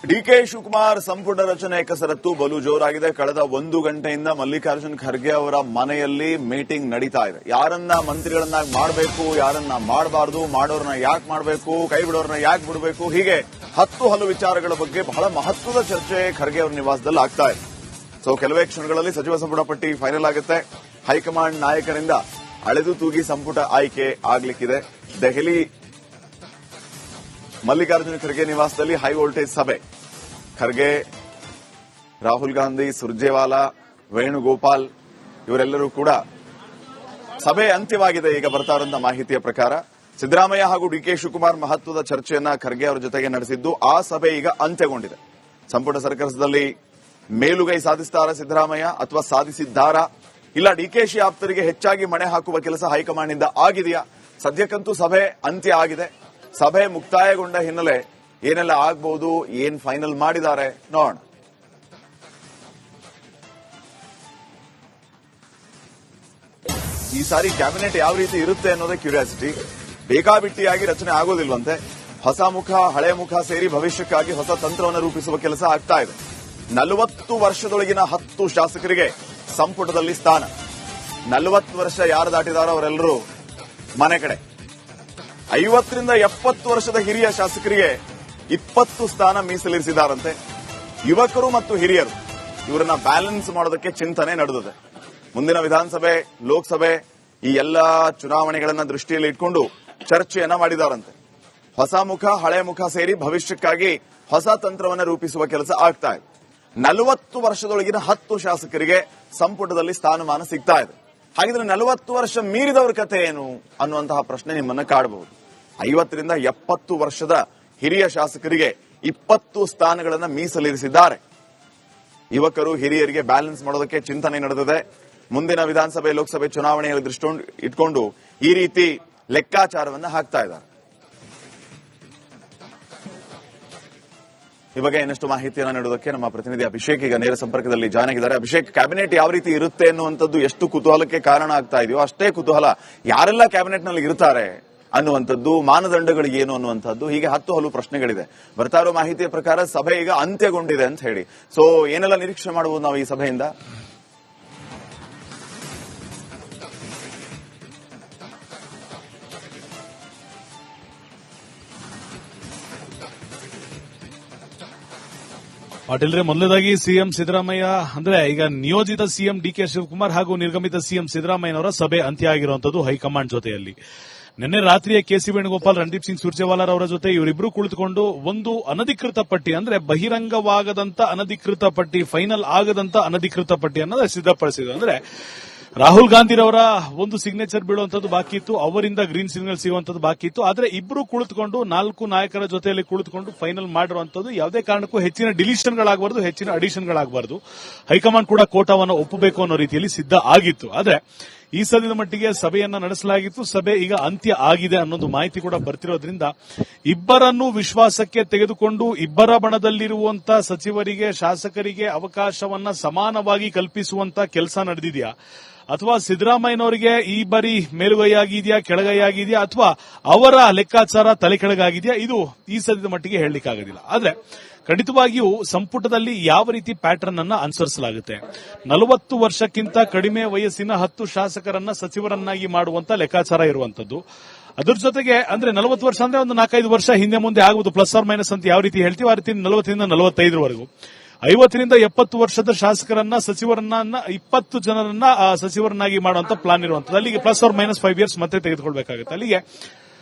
DK Shivakumar ಸಂಪುಟ ರಚನೆ ಕಸರತ್ತು ಬಲು ಜೋರಾಗಿದೆ. ಕಳೆದ 1 ಗಂಟೆಯಿಂದ ಮಲ್ಲಿಕಾರ್ಜುನ್ ಖರ್ಗೆ ಅವರ ಮನೆಯಲ್ಲಿ ಮೀಟಿಂಗ್ ನಡೀತಾ ಇದೆ. ಯಾರನ್ನ ಮಂತ್ರಿಗಳನ್ನಾಗಿ ಮಾಡಬೇಕು, ಯಾರನ್ನ ಮಾಡಬಾರದು, ಮಾಡೋರನ್ನ ಯಾಕೆ ಮಾಡಬೇಕು, ಕೈ ಬಿಡೋರನ್ನ ಯಾಕೆ ಬಿಡಬೇಕು, ಹೀಗೆ 10 ಹಲವು ವಿಚಾರಗಳ ಬಗ್ಗೆ ಬಹಳ ಮಹತ್ವದ ಚರ್ಚೆ ಖರ್ಗೆ ಅವರ ನಿವಾಸದಲ್ಲಿ ಆಗ್ತಾ ಇದೆ. ಕೆಲವೇ ಕ್ಷಣಗಳಲ್ಲಿ ಸಚಿವ ಸಂಪುಟ ಪಟ್ಟಿ ಫೈನಲ್ ಆಗುತ್ತೆ. ಹೈಕಮಾಂಡ್ ನಾಯಕರಿಂದ ಅಳೆದು ತೂಗಿ ಸಂಪುಟ ಆಯ್ಕೆ ಆಗ್ಲಿಕ್ಕಿದೆ. ದೆಹಲಿ ಮಲ್ಲಿಕಾರ್ಜುನ ಖರ್ಗೆ ನಿವಾಸದಲ್ಲಿ ಹೈ ವೋಲ್ಟೇಜ್ ಸಭೆ. ಖರ್ಗೆ, ರಾಹುಲ್ ಗಾಂಧಿ, ಸುರ್ಜೇವಾಲಾ, ವೇಣುಗೋಪಾಲ್ ಇವರೆಲ್ಲರೂ ಕೂಡ ಸಭೆ ಅಂತ್ಯವಾಗಿದೆ. ಈಗ ಬರ್ತಾ ಇರುವಂತಹ ಮಾಹಿತಿಯ ಪ್ರಕಾರ ಸಿದ್ದರಾಮಯ್ಯ ಹಾಗೂ ಡಿಕೆ ಶಿವಕುಮಾರ್ ಮಹತ್ವದ ಚರ್ಚೆಯನ್ನ ಖರ್ಗೆ ಅವರ ಜೊತೆಗೆ ನಡೆಸಿದ್ದು, ಆ ಸಭೆ ಈಗ ಅಂತ್ಯಗೊಂಡಿದೆ. ಸಂಪುಟ ಸರ್ಕಸದಲ್ಲಿ ಮೇಲುಗೈ ಸಾಧಿಸುತ್ತಾರಾ ಸಿದ್ದರಾಮಯ್ಯ ಅಥವಾ ಸಾಧಿಸಿದ್ದಾರಾ, ಇಲ್ಲ ಡಿಕೆಶಿ ಆಪ್ತರಿಗೆ ಹೆಚ್ಚಾಗಿ ಮಣೆ ಹಾಕುವ ಕೆಲಸ ಹೈಕಮಾಂಡ್ನಿಂದ ಆಗಿದೆಯಾ? ಸದ್ಯಕ್ಕಂತೂ ಸಭೆ ಅಂತ್ಯ ಆಗಿದೆ. ಸಭೆ ಮುಕ್ತಾಯಗೊಂಡ ಹಿನ್ನೆಲೆ ಏನೆಲ್ಲ ಆಗಬಹುದು, ಏನ್ ಫೈನಲ್ ಮಾಡಿದ್ದಾರೆ ನೋಡೋಣ. ಈ ಸಾರಿ ಕ್ಯಾಬಿನೆಟ್ ಯಾವ ರೀತಿ ಇರುತ್ತೆ ಅನ್ನೋದೇ ಕ್ಯೂರಿಯಾಸಿಟಿ. ಬೇಕಾಬಿಟ್ಟಿಯಾಗಿ ರಚನೆ ಆಗೋದಿಲ್ವಂತೆ. ಹೊಸ ಮುಖ ಹಳೆ ಮುಖ ಸೇರಿ ಭವಿಷ್ಯಕ್ಕಾಗಿ ಹೊಸ ತಂತ್ರವನ್ನು ರೂಪಿಸುವ ಕೆಲಸ ಆಗ್ತಾ ಇದೆ. 40 ವರ್ಷದೊಳಗಿನ 10 ಶಾಸಕರಿಗೆ ಸಂಪುಟದಲ್ಲಿ ಸ್ಥಾನ. 40 ವರ್ಷ ಯಾರು ದಾಟಿದಾರೋ ಅವರೆಲ್ಲರೂ ಮನೆ ಕಡೆ. 50 ರಿಂದ 70 ವರ್ಷದ ಹಿರಿಯ ಶಾಸಕರಿಗೆ 20 ಸ್ಥಾನ ಮೀಸಲಿರಿಸಿದ್ದಾರಂತೆ. ಯುವಕರು ಮತ್ತು ಹಿರಿಯರು ಇವರನ್ನ ಬ್ಯಾಲೆನ್ಸ್ ಮಾಡೋದಕ್ಕೆ ಚಿಂತನೆ ನಡೆದಿದೆ. ಮುಂದಿನ ವಿಧಾನಸಭೆ, ಲೋಕಸಭೆ ಈ ಎಲ್ಲಾ ಚುನಾವಣೆಗಳನ್ನ ದೃಷ್ಟಿಯಲ್ಲಿ ಇಟ್ಕೊಂಡು ಚರ್ಚೆಯನ್ನ ಮಾಡಿದಾರಂತೆ. ಹೊಸ ಮುಖ ಹಳೆ ಮುಖ ಸೇರಿ ಭವಿಷ್ಯಕ್ಕಾಗಿ ಹೊಸ ತಂತ್ರವನ್ನು ರೂಪಿಸುವ ಕೆಲಸ ಆಗ್ತಾ ಇದೆ. 40 ವರ್ಷದೊಳಗಿನ 10 ಶಾಸಕರಿಗೆ ಸಂಪುಟದಲ್ಲಿ ಸ್ಥಾನಮಾನ ಸಿಗ್ತಾ ಇದೆ. ಹಾಗಿದ್ರೆ 40 ವರ್ಷ ಮೀರಿದವರ ಕಥೆ ಏನು ಅನ್ನುವಂತಹ ಪ್ರಶ್ನೆ ನಿಮ್ಮನ್ನ ಕಾಡಬಹುದು. 50 ರಿಂದ 70 ವರ್ಷದ ಹಿರಿಯ ಶಾಸಕರಿಗೆ 20 ಸ್ಥಾನಗಳನ್ನು ಮೀಸಲಿರಿಸಿದ್ದಾರೆ. ಯುವಕರು ಹಿರಿಯರಿಗೆ ಬ್ಯಾಲೆನ್ಸ್ ಮಾಡೋದಕ್ಕೆ ಚಿಂತನೆ ನಡೆದಿದೆ. ಮುಂದಿನ ವಿಧಾನಸಭೆ, ಲೋಕಸಭೆ ಚುನಾವಣೆಯಲ್ಲಿ ದೃಷ್ಟಿ ಇಟ್ಕೊಂಡು ಈ ರೀತಿ ಲೆಕ್ಕಾಚಾರವನ್ನು ಹಾಕ್ತಾ ಇದ್ದಾರೆ. ಈ ಬಗ್ಗೆ ಇನ್ನಷ್ಟು ಮಾಹಿತಿಯನ್ನು ನೀಡೋದಕ್ಕೆ ನಮ್ಮ ಪ್ರತಿನಿಧಿ ಅಭಿಷೇಕ್ ಈಗ ನೇರ ಸಂಪರ್ಕದಲ್ಲಿ ಜಾಯ್ನ್ ಆಗಿದ್ದಾರೆ. ಅಭಿಷೇಕ್, ಕ್ಯಾಬಿನೆಟ್ ಯಾವ ರೀತಿ ಇರುತ್ತೆ ಅನ್ನುವಂಥದ್ದು ಎಷ್ಟು ಕುತೂಹಲಕ್ಕೆ ಕಾರಣ ಆಗ್ತಾ ಇದೆಯೋ ಅಷ್ಟೇ ಕುತೂಹಲ ಯಾರೆಲ್ಲ ಕ್ಯಾಬಿನೆಟ್ ನಲ್ಲಿ ಇರ್ತಾರೆ ಅನ್ನುವಂಥದ್ದು, ಮಾನದಂಡಗಳು ಏನು ಅನ್ನುವಂಥದ್ದು, ಹೀಗೆ 10 ಹಲವು ಪ್ರಶ್ನೆಗಳಿದೆ. ಬರ್ತಾ ಇರೋ ಮಾಹಿತಿಯ ಪ್ರಕಾರ ಸಭೆ ಈಗ ಅಂತ್ಯಗೊಂಡಿದೆ ಅಂತ ಹೇಳಿ. ಏನೆಲ್ಲ ನಿರೀಕ್ಷೆ ಮಾಡಬಹುದು ನಾವು ಈ ಸಭೆಯಿಂದ? ಪಾಟೀಲ್ರೆ, ಮೊದಲನೇದಾಗಿ ಸಿಎಂ ಸಿದ್ದರಾಮಯ್ಯ ಅಂದ್ರೆ ಈಗ ನಿಯೋಜಿತ ಸಿಎಂ ಡಿಕೆ ಶಿವಕುಮಾರ್ ಹಾಗೂ ನಿರ್ಗಮಿತ ಸಿಎಂ ಸಿದ್ದರಾಮಯ್ಯನವರ ಸಭೆ ಅಂತ್ಯ ಆಗಿರುವಂತದ್ದು ಹೈಕಮಾಂಡ್ ಜೊತೆಯಲ್ಲಿ. ನಿನ್ನೆ ರಾತ್ರಿಯ ಕೆಸಿ ವೇಣುಗೋಪಾಲ್, ರಣದೀಪ್ ಸಿಂಗ್ ಸುರ್ಜೇವಾಲಾ ಅವರ ಜೊತೆ ಇವರಿಬ್ಬರು ಕುಳಿತುಕೊಂಡು ಒಂದು ಅನಧಿಕೃತ ಪಟ್ಟಿ, ಅಂದ್ರೆ ಬಹಿರಂಗವಾಗದಂತ ಅನಧಿಕೃತ ಪಟ್ಟಿ, ಫೈನಲ್ ಆಗದಂತ ಅನಧಿಕೃತ ಪಟ್ಟಿಯನ್ನು ಸಿದ್ಧಪಡಿಸಿದ್ರು. ಅಂದ್ರೆ ರಾಹುಲ್ ಗಾಂಧಿರವರ ಒಂದು ಸಿಗ್ನೇಚರ್ ಬೀಳುವಂತದ್ದು ಬಾಕಿ ಇತ್ತು, ಅವರಿಂದ ಗ್ರೀನ್ ಸಿಗ್ನಲ್ ಸಿಗುವಂತದ್ದು ಬಾಕಿ ಇತ್ತು. ಆದ್ರೆ ಇಬ್ಬರು ಕುಳಿತುಕೊಂಡು 4 ನಾಯಕರ ಜೊತೆಯಲ್ಲಿ ಕುಳಿತುಕೊಂಡು ಫೈನಲ್ ಮಾಡಿರುವಂತದ್ದು. ಯಾವುದೇ ಕಾರಣಕ್ಕೂ ಹೆಚ್ಚಿನ ಡಿಲೀಷನ್ಗಳಾಗಬಾರದು, ಹೆಚ್ಚಿನ ಅಡಿಷನ್ಗಳಾಗಬಾರದು. ಹೈಕಮಾಂಡ್ ಕೂಡ ಕೋಟಾವನ್ನು ಒಪ್ಪಬೇಕು ಅನ್ನೋ ರೀತಿಯಲ್ಲಿ ಸಿದ್ಧ ಆಗಿತ್ತು. ಆದ್ರೆ ಈ ಸದ್ಯದ ಮಟ್ಟಿಗೆ ಸಭೆಯನ್ನ ನಡೆಸಲಾಗಿತ್ತು. ಸಭೆ ಈಗ ಅಂತ್ಯ ಆಗಿದೆ ಅನ್ನೋದು ಮಾಹಿತಿ ಕೂಡ ಬರ್ತಿರೋದ್ರಿಂದ ಇಬ್ಬರನ್ನು ವಿಶ್ವಾಸಕ್ಕೆ ತೆಗೆದುಕೊಂಡು ಇಬ್ಬರ ಬಣದಲ್ಲಿರುವಂತಹ ಸಚಿವರಿಗೆ, ಶಾಸಕರಿಗೆ ಅವಕಾಶವನ್ನ ಸಮಾನವಾಗಿ ಕಲ್ಪಿಸುವಂತ ಕೆಲಸ ನಡೆದಿದೆಯಾ, ಅಥವಾ ಸಿದ್ದರಾಮಯ್ಯನವರಿಗೆ ಈ ಬಾರಿ ಮೇಲುಗೈಯಾಗಿದೆಯಾ, ಕೆಳಗೈಯಾಗಿದೆಯಾ, ಅಥವಾ ಅವರ ಲೆಕ್ಕಾಚಾರ ತಲೆ ಕೆಳಗಾಗಿದೆಯಾ, ಇದು ಈ ಸದ್ಯದ ಮಟ್ಟಿಗೆ ಹೇಳಲಿಕ್ಕಾಗೋದಿಲ್ಲ. ಆದ್ರೆ ಖಂಡಿತವಾಗಿಯೂ ಸಂಪುಟದಲ್ಲಿ ಯಾವ ರೀತಿ ಪ್ಯಾಟರ್ನ್ ಅನ್ನ ಅನುಸರಿಸಲಾಗುತ್ತೆ, 40 ವರ್ಷಕ್ಕಿಂತ ಕಡಿಮೆ ವಯಸ್ಸಿನ 10 ಶಾಸಕರನ್ನ ಸಚಿವರನ್ನಾಗಿ ಮಾಡುವಂತ ಲೆಕ್ಕಾಚಾರ ಇರುವಂತದ್ದು. ಅದ್ರ ಜೊತೆಗೆ ಅಂದ್ರೆ 40 ವರ್ಷ ಅಂದ್ರೆ ಒಂದು 4-5 ವರ್ಷ ಹಿಂದೆ ಮುಂದೆ ಆಗುವುದು, ಪ್ಲಸ್ ಆರ್ ಮೈನಸ್ ಅಂತ ಯಾವ ರೀತಿ ಹೇಳ್ತೀವಿ ಆ ರೀತಿ 40 ರಿಂದ 45 50 ರಿಂದ 70 ವರ್ಷದ ಶಾಸಕರನ್ನ, ಸಚಿವರನ್ನ 20 ಜನರನ್ನ ಸಚಿವರನ್ನಾಗಿ ಮಾಡುವಂತ ಪ್ಲಾನ್ ಇರುವಂತದ್ದು. ಅಲ್ಲಿಗೆ ಪ್ಲಸ್ ಆರ್ ಮೈನಸ್ 5 ಇಯರ್ಸ್ ಮತ್ತೆ ತೆಗೆದುಕೊಳ್ಬೇಕಾಗುತ್ತೆ. ಅಲ್ಲಿಗೆ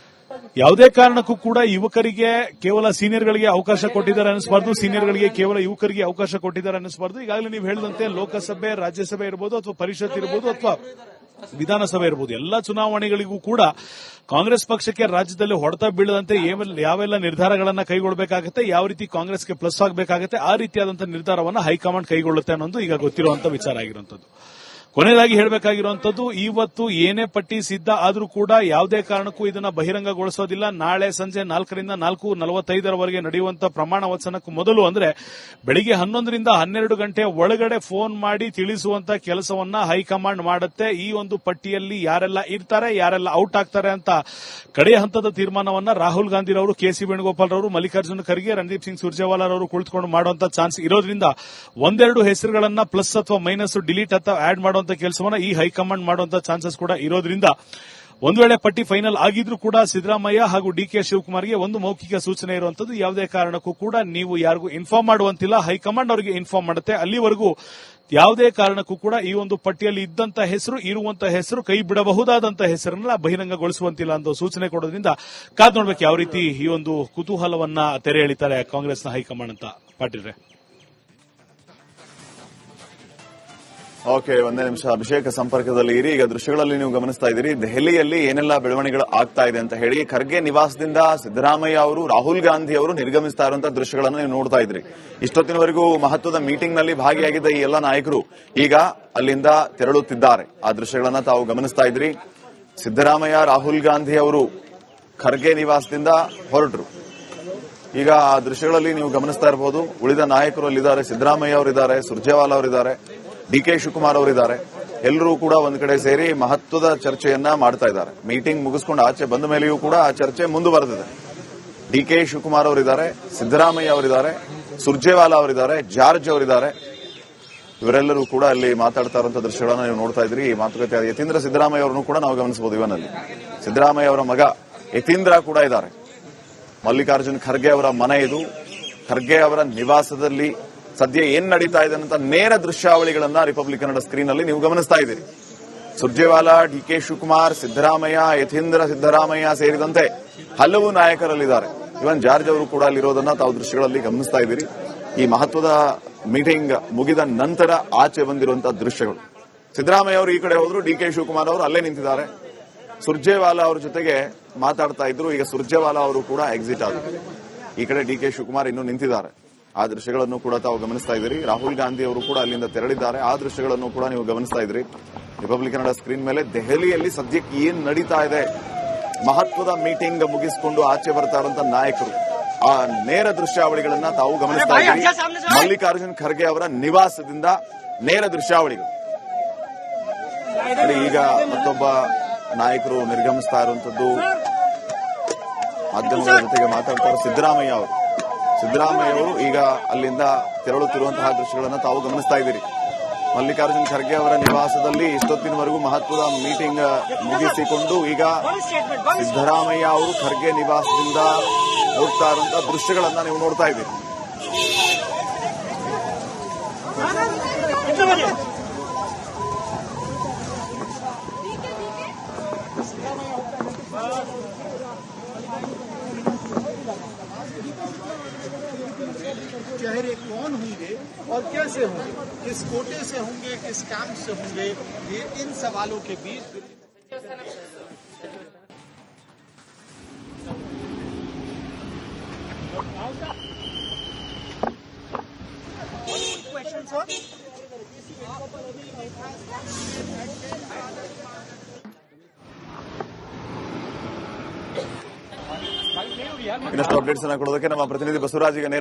ಯಾವುದೇ ಕಾರಣಕ್ಕೂ ಕೂಡ ಯುವಕರಿಗೆ ಕೇವಲ ಸೀನಿಯರ್ಗಳಿಗೆ ಅವಕಾಶ ಕೊಟ್ಟಿದ್ದಾರೆ ಅನ್ನಿಸಬಾರ್ದು, ಸೀನಿಯರ್ಗಳಿಗೆ ಕೇವಲ ಯುವಕರಿಗೆ ಅವಕಾಶ ಕೊಟ್ಟಿದ್ದಾರೆ ಅನ್ನಿಸಬಾರ್ದು. ಈಗಾಗಲೇ ನೀವು ಹೇಳಿದಂತೆ ಲೋಕಸಭೆ, ರಾಜ್ಯಸಭೆ ಇರಬಹುದು, ಅಥವಾ ಪರಿಷತ್ ಇರಬಹುದು, ಅಥವಾ ವಿಧಾನಸಭೆ ಇರಬಹುದು, ಎಲ್ಲಾ ಚುನಾವಣೆಗಳಿಗೂ ಕೂಡ ಕಾಂಗ್ರೆಸ್ ಪಕ್ಷಕ್ಕೆ ರಾಜ್ಯದಲ್ಲಿ ಹೊಡೆತ ಬೀಳದಂತೆ ಯಾವೆಲ್ಲ ನಿರ್ಧಾರಗಳನ್ನ ಕೈಗೊಳ್ಳಬೇಕಾಗುತ್ತೆ, ಯಾವ ರೀತಿ ಕಾಂಗ್ರೆಸ್ಗೆ ಪ್ಲಸ್ ಆಗಬೇಕಾಗುತ್ತೆ, ಆ ರೀತಿಯಾದಂತಹ ನಿರ್ಧಾರವನ್ನು ಹೈಕಮಾಂಡ್ ಕೈಗೊಳ್ಳುತ್ತೆ ಅನ್ನೋದು ಈಗ ಗೊತ್ತಿರುವಂತಹ ವಿಚಾರ ಆಗಿರುವಂತದ್ದು. ಕೊನೆಯದಾಗಿ ಹೇಳಬೇಕಾಗಿರುವಂತದ್ದು, ಇವತ್ತು ಏನೇ ಪಟ್ಟಿ ಸಿದ್ಧ ಆದ್ರೂ ಕೂಡ ಯಾವುದೇ ಕಾರಣಕ್ಕೂ ಇದನ್ನ ಬಹಿರಂಗಗೊಳಿಸೋದಿಲ್ಲ. ನಾಳೆ ಸಂಜೆ 4ರಿಂದ 4:45 ನಡೆಯುವಂತಹ ಪ್ರಮಾಣ ವಚನಕ್ಕೂ ಮೊದಲು, ಅಂದ್ರೆ ಬೆಳಿಗ್ಗೆ 11ರಿಂದ 12 ಗಂಟೆ ಒಳಗಡೆ ಫೋನ್ ಮಾಡಿ ತಿಳಿಸುವಂತ ಕೆಲಸವನ್ನ ಹೈಕಮಾಂಡ್ ಮಾಡುತ್ತೆ. ಈ ಒಂದು ಪಟ್ಟಿಯಲ್ಲಿ ಯಾರೆಲ್ಲ ಇರ್ತಾರೆ, ಯಾರೆಲ್ಲ ಔಟ್ ಆಗ್ತಾರೆ ಅಂತ ಕಡೆಯ ಹಂತದ ತೀರ್ಮಾನವನ್ನ ರಾಹುಲ್ ಗಾಂಧಿ ಅವರು, ಕೆ.ಸಿ. ವೇಣುಗೋಪಾಲ್ ಅವರು, ಮಲ್ಲಿಕಾರ್ಜುನ ಖರ್ಗೆ, ರಣದೀಪ್ ಸಿಂಗ್ ಸುರ್ಜೇವಾಲಾ ಅವರು ಕುಳಿತುಕೊಂಡು ಮಾಡುವಂತ ಚಾನ್ಸ್ ಇರೋದ್ರಿಂದ ಒಂದೆರಡು ಹೆಸರುಗಳನ್ನ ಪ್ಲಸ್ ಅಥವಾ ಮೈನಸ್, ಡಿಲೀಟ್ ಅಥವಾ ಆಡ್ ಮಾಡುವಂತ ಕೆಲಸವನ್ನ ಈ ಹೈಕಮಾಂಡ್ ಮಾಡುವಂತ ಚಾನ್ಸಸ್ ಕೂಡ ಇರೋದ್ರಿಂದ, ಒಂದು ವೇಳೆ ಪಟ್ಟಿ ಫೈನಲ್ ಆಗಿದ್ರೂ ಕೂಡ ಸಿದ್ದರಾಮಯ್ಯ ಹಾಗೂ ಡಿ.ಕೆ. ಶಿವಕುಮಾರ್ಗೆ ಒಂದು ಮೌಖಿಕ ಸೂಚನೆ ಇರುವಂತದ್ದು, ಯಾವುದೇ ಕಾರಣಕ್ಕೂ ಕೂಡ ನೀವು ಯಾರಿಗೂ ಇನ್ಫಾರ್ಮ್ ಮಾಡುವಂತಿಲ್ಲ, ಹೈಕಮಾಂಡ್ ಅವರಿಗೆ ಇನ್ಫಾರ್ಮ್ ಮಾಡುತ್ತೆ. ಅಲ್ಲಿವರೆಗೂ ಯಾವುದೇ ಕಾರಣಕ್ಕೂ ಕೂಡ ಈ ಒಂದು ಪಟ್ಟಿಯಲ್ಲಿ ಇದ್ದಂತ ಹೆಸರು, ಇರುವಂತಹ ಹೆಸರು, ಕೈ ಬಿಡಬಹುದಾದಂತ ಹೆಸರನ್ನ ಬಹಿರಂಗಗೊಳಿಸುವಂತಿಲ್ಲ ಅಂತ ಸೂಚನೆ ಕೊಡೋದ್ರಿಂದ ಕಾದ್ ನೋಡ್ಬೇಕು ಯಾವ ರೀತಿ ಈ ಒಂದು ಕುತೂಹಲವನ್ನ ತೆರೆ ಎಳಿತಾರೆ ಕಾಂಗ್ರೆಸ್ನ ಹೈಕಮಾಂಡ್ ಅಂತ. ಪಾಟೀಲ್ರೆ, ಓಕೆ, ಒಂದೇ ನಿಮಿಷ. ಅಭಿಷೇಕ ಸಂಪರ್ಕದಲ್ಲಿ ಇರಿ. ಈಗ ದೃಶ್ಯಗಳಲ್ಲಿ ನೀವು ಗಮನಿಸ್ತಾ ಇದ್ದೀರಿ ದೆಹಲಿಯಲ್ಲಿ ಏನೆಲ್ಲ ಬೆಳವಣಿಗೆಗಳು ಆಗ್ತಾ ಇದೆ ಅಂತ ಹೇಳಿ. ಖರ್ಗೆ ನಿವಾಸದಿಂದ ಸಿದ್ದರಾಮಯ್ಯ ಅವರು, ರಾಹುಲ್ ಗಾಂಧಿ ಅವರು ನಿರ್ಗಮಿಸ್ತಾ ಇರುವಂತಹ ದೃಶ್ಯಗಳನ್ನು ನೀವು ನೋಡ್ತಾ ಇದ್ರಿ. ಇಷ್ಟೊತ್ತಿನವರೆಗೂ ಮಹತ್ವದ ಮೀಟಿಂಗ್ ನಲ್ಲಿ ಭಾಗಿಯಾಗಿದ್ದ ಈ ಎಲ್ಲ ನಾಯಕರು ಈಗ ಅಲ್ಲಿಂದ ತೆರಳುತ್ತಿದ್ದಾರೆ. ಆ ದೃಶ್ಯಗಳನ್ನ ತಾವು ಗಮನಿಸ್ತಾ ಇದ್ರಿ. ಸಿದ್ದರಾಮಯ್ಯ, ರಾಹುಲ್ ಗಾಂಧಿ ಅವರು ಖರ್ಗೆ ನಿವಾಸದಿಂದ ಹೊರಟರು. ಈಗ ಆ ದೃಶ್ಯಗಳಲ್ಲಿ ನೀವು ಗಮನಿಸ್ತಾ ಇರಬಹುದು, ಉಳಿದ ನಾಯಕರು ಅಲ್ಲಿದ್ದಾರೆ. ಸಿದ್ದರಾಮಯ್ಯ ಅವರಿದ್ದಾರೆ, ಸುರ್ಜೇವಾಲಾ ಅವರಿದ್ದಾರೆ, ಡಿ.ಕೆ. ಶಿವಕುಮಾರ್ ಅವರಿದ್ದಾರೆ. ಎಲ್ಲರೂ ಕೂಡ ಒಂದು ಕಡೆ ಸೇರಿ ಮಹತ್ವದ ಚರ್ಚೆಯನ್ನ ಮಾಡ್ತಾ ಇದ್ದಾರೆ. ಮೀಟಿಂಗ್ ಮುಗಿಸ್ಕೊಂಡು ಆಚೆ ಬಂದ ಮೇಲೆಯೂ ಕೂಡ ಆ ಚರ್ಚೆ ಮುಂದುವರೆದಿದೆ. ಡಿ.ಕೆ. ಶಿವಕುಮಾರ್ ಅವರಿದ್ದಾರೆ, ಸಿದ್ದರಾಮಯ್ಯ ಅವರಿದ್ದಾರೆ, ಸುರ್ಜೇವಾಲಾ ಅವರಿದ್ದಾರೆ, ಜಾರ್ಜ್ ಅವರಿದ್ದಾರೆ. ಇವರೆಲ್ಲರೂ ಕೂಡ ಅಲ್ಲಿ ಮಾತಾಡ್ತಾ ಇರುವಂತಹ ದೃಶ್ಯಗಳನ್ನು ನೀವು ನೋಡ್ತಾ ಇದ್ರಿ. ಈ ಮಾತುಕತೆ ಯತೀಂದ್ರ ಸಿದ್ದರಾಮಯ್ಯ ಅವರನ್ನು ಕೂಡ ನಾವು ಗಮನಿಸಬಹುದು. ಇವನಲ್ಲಿ ಸಿದ್ದರಾಮಯ್ಯ ಅವರ ಮಗ ಯತೀಂದ್ರ ಕೂಡ ಇದ್ದಾರೆ. ಮಲ್ಲಿಕಾರ್ಜುನ್ ಖರ್ಗೆ ಅವರ ಮನೆ ಇದು. ಖರ್ಗೆ ಅವರ ನಿವಾಸದಲ್ಲಿ ಸದ್ಯ ಏನ್ ನಡೀತಾ ಇದೆ ಅಂತ ನೇರ ದೃಶ್ಯಾವಳಿಗಳನ್ನ ರಿಪಬ್ಲಿಕ್ ಕನ್ನಡ ಸ್ಕ್ರೀನ್ ಅಲ್ಲಿ ನೀವು ಗಮನಿಸ್ತಾ ಇದ್ದೀರಿ. ಸುರ್ಜೇವಾಲಾ, ಡಿ.ಕೆ. ಶಿವಕುಮಾರ್, ಸಿದ್ದರಾಮಯ್ಯ, ಯತೀಂದ್ರ ಸಿದ್ದರಾಮಯ್ಯ ಸೇರಿದಂತೆ ಹಲವು ನಾಯಕರಲ್ಲಿದ್ದಾರೆ. ಇವನ್ ಜಾರ್ಜ್ ಅವರು ಕೂಡ ಅಲ್ಲಿರೋದನ್ನ ತಾವು ದೃಶ್ಯಗಳಲ್ಲಿ ಗಮನಿಸ್ತಾ ಇದ್ದೀರಿ. ಈ ಮಹತ್ವದ ಮೀಟಿಂಗ್ ಮುಗಿದ ನಂತರ ಆಚೆ ಬಂದಿರುವಂತಹ ದೃಶ್ಯಗಳು. ಸಿದ್ದರಾಮಯ್ಯ ಅವರು ಈ ಕಡೆ ಹೋದ್ರು, ಡಿ.ಕೆ. ಶಿವಕುಮಾರ್ ಅವರು ಅಲ್ಲೇ ನಿಂತಿದ್ದಾರೆ. ಸುರ್ಜೇವಾಲಾ ಅವರ ಜೊತೆಗೆ ಮಾತಾಡ್ತಾ ಇದ್ರು. ಈಗ ಸುರ್ಜೇವಾಲಾ ಅವರು ಕೂಡ ಎಕ್ಸಿಟ್ ಆದರು. ಈ ಕಡೆ ಡಿ.ಕೆ. ಶಿವಕುಮಾರ್ ಇನ್ನೂ ನಿಂತಿದ್ದಾರೆ. ಆ ದೃಶ್ಯಗಳನ್ನು ಕೂಡ ತಾವು ಗಮನಿಸ್ತಾ ಇದ್ದೀರಿ. ರಾಹುಲ್ ಗಾಂಧಿ ಅವರು ಕೂಡ ಅಲ್ಲಿಂದ ತೆರಳಿದ್ದಾರೆ. ಆ ದೃಶ್ಯಗಳನ್ನು ಕೂಡ ನೀವು ಗಮನಿಸ್ತಾ ಇದ್ದೀರಿ ರಿಪಬ್ಲಿಕ್ ಕನ್ನಡ ಸ್ಕ್ರೀನ್ ಮೇಲೆ. ದೆಹಲಿಯಲ್ಲಿ ಸದ್ಯಕ್ಕೆ ಏನ್ ನಡೀತಾ ಇದೆ, ಮಹತ್ವದ ಮೀಟಿಂಗ್ ಮುಗಿಸಿಕೊಂಡು ಆಚೆ ಬರ್ತಾ ಇರುವಂತಹ ನಾಯಕರು, ಆ ನೇರ ದೃಶ್ಯಾವಳಿಗಳನ್ನ ತಾವು ಗಮನಿಸ್ತಾ ಇದ್ದೀರಿ. ಮಲ್ಲಿಕಾರ್ಜುನ್ ಖರ್ಗೆ ಅವರ ನಿವಾಸದಿಂದ ನೇರ ದೃಶ್ಯಾವಳಿಗಳು. ಈಗ ಮತ್ತೊಬ್ಬ ನಾಯಕರು ನಿರ್ಗಮಿಸ್ತಾ ಇರುವಂತದ್ದು, ಮಾಧ್ಯಮಗಳ ಜೊತೆಗೆ ಮಾತಾಡ್ತಾರೆ ಸಿದ್ದರಾಮಯ್ಯ ಅವರು. ಸಿದ್ದರಾಮಯ್ಯ ಅವರು ಈಗ ಅಲ್ಲಿಂದ ತೆರಳುತ್ತಿರುವಂತಹ ದೃಶ್ಯಗಳನ್ನು ತಾವು ಗಮನಿಸ್ತಾ ಇದ್ದೀರಿ. ಮಲ್ಲಿಕಾರ್ಜುನ್ ಖರ್ಗೆ ಅವರ ನಿವಾಸದಲ್ಲಿ ಇಷ್ಟೊತ್ತಿನವರೆಗೂ ಮಹತ್ವದ ಮೀಟಿಂಗ್ ಮುಗಿಸಿಕೊಂಡು ಈಗ ಸಿದ್ದರಾಮಯ್ಯ ಅವರು ಖರ್ಗೆ ನಿವಾಸದಿಂದ ಹೋಗ್ತಾ ಇರುವಂತಹ ದೃಶ್ಯಗಳನ್ನ ನೀವು ನೋಡ್ತಾ ಇದ್ದೀರಿ. चेहरे कौन होंगे और कैसे होंगे, किस कोटे से होंगे, किस काम से होंगे, ये इन सवालों के बीच ಇನ್ನಷ್ಟು ಅಪ್ಡೇಟ್ಸ್ ಅನ್ನ ಕೊಡೋದಕ್ಕೆ ನಮ್ಮ ಪ್ರತಿನಿಧಿ ಬಸವರಾಜ್ ಈಗ